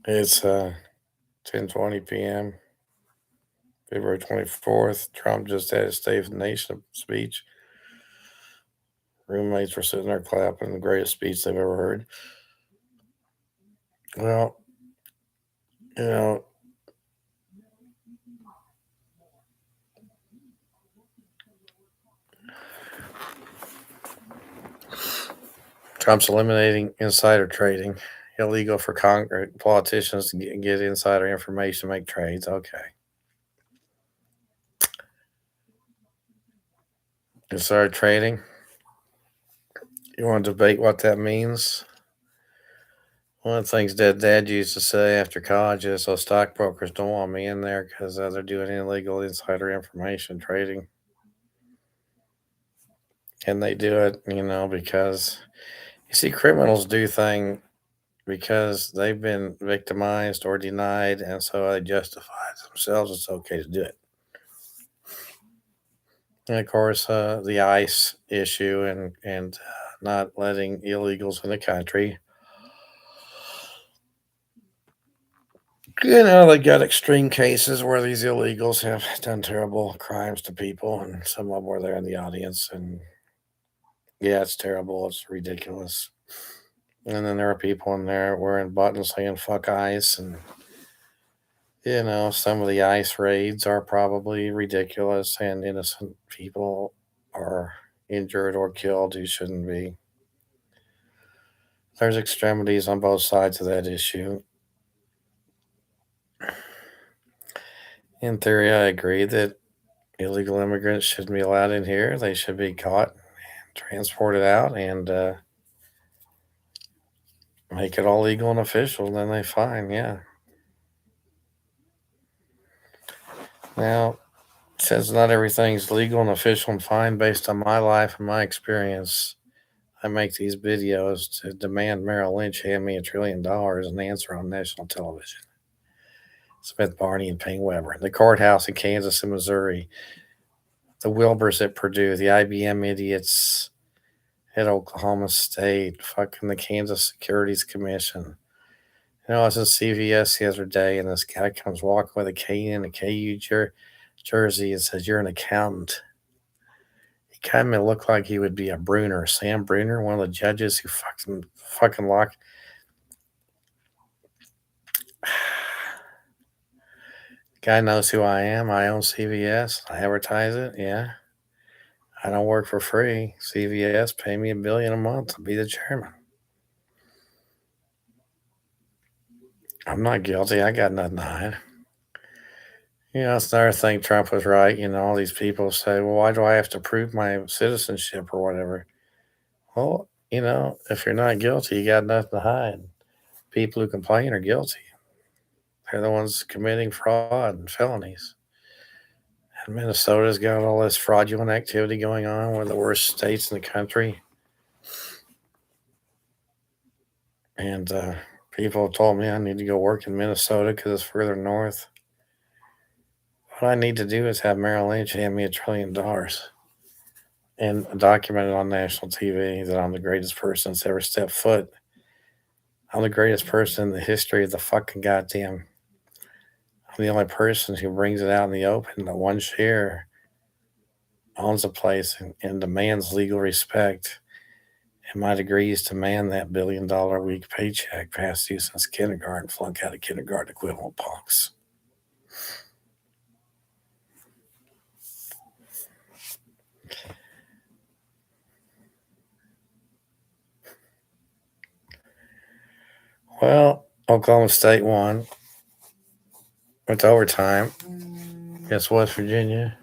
It's 10:20 p.m. February 24th. Trump just had his State of the Nation speech. Roommates were sitting there clapping, the greatest speech they've ever heard. Well, you know, Trump's eliminating insider trading. Illegal for Congress politicians to get insider information to make trades. Okay. Insider trading. You want to debate what that means? One of the things Dad used to say after college is those stockbrokers don't want me in there because they're doing illegal insider information trading. And they do it, because you see, criminals do things because they've been victimized or denied, and so they justify themselves. It's okay to do it. And of course, the ICE issue and not letting illegals in the country. They got extreme cases where these illegals have done terrible crimes to people, and some of them were there in the audience. And yeah, it's terrible. It's ridiculous. And then there are people in there wearing buttons saying "fuck ICE," and some of the ICE raids are probably ridiculous, and innocent people are injured or killed who shouldn't be. There's extremities on both sides of that issue. In theory, I agree that illegal immigrants shouldn't be allowed in here. They should be caught and transported out and make it all legal and official. Then they fine, yeah. Now, since not everything's legal and official and fine based on my life and my experience, I make these videos to demand Merrill Lynch hand me $1 trillion and answer on national television. Smith Barney and Payne Weber, the courthouse in Kansas and Missouri, the Wilbers at Purdue, the IBM idiots at Oklahoma State, fucking the Kansas Securities Commission. I was in CVS the other day, and this guy comes walking with a K in a KU jersey and says, "You're an accountant." He kind of looked like he would be a Bruner, Sam Bruner, one of the judges who fucking locked. Guy knows who I am. I own CVS. I advertise it. Yeah. I don't work for free. CVS pay me $1 billion a month to be the chairman. I'm not guilty. I got nothing to hide. That's another thing. Trump was right. All these people say, well, why do I have to prove my citizenship or whatever? Well, if you're not guilty, you got nothing to hide. People who complain are guilty. They're the ones committing fraud and felonies. And Minnesota's got all this fraudulent activity going on, one of the worst states in the country. And people have told me I need to go work in Minnesota because it's further north. What I need to do is have Merrill Lynch hand me $1 trillion and document it on national TV that I'm the greatest person that's ever stepped foot. I'm the greatest person in the history of the fucking goddamn. I'm the only person who brings it out in the open that one share owns a place and demands legal respect. And my degree is to man that $1 billion a week paycheck past due since kindergarten, flunk out of kindergarten equivalent punks. Well, Oklahoma State won. Went to overtime against West Virginia.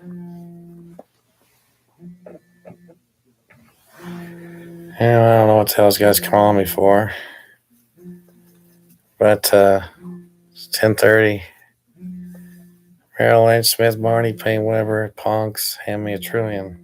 And I don't know what the hell this guy's calling me for. But it's 10:30. Merrill Lynch, Smith Barney, Payne Weber, punks, hand me $1 trillion.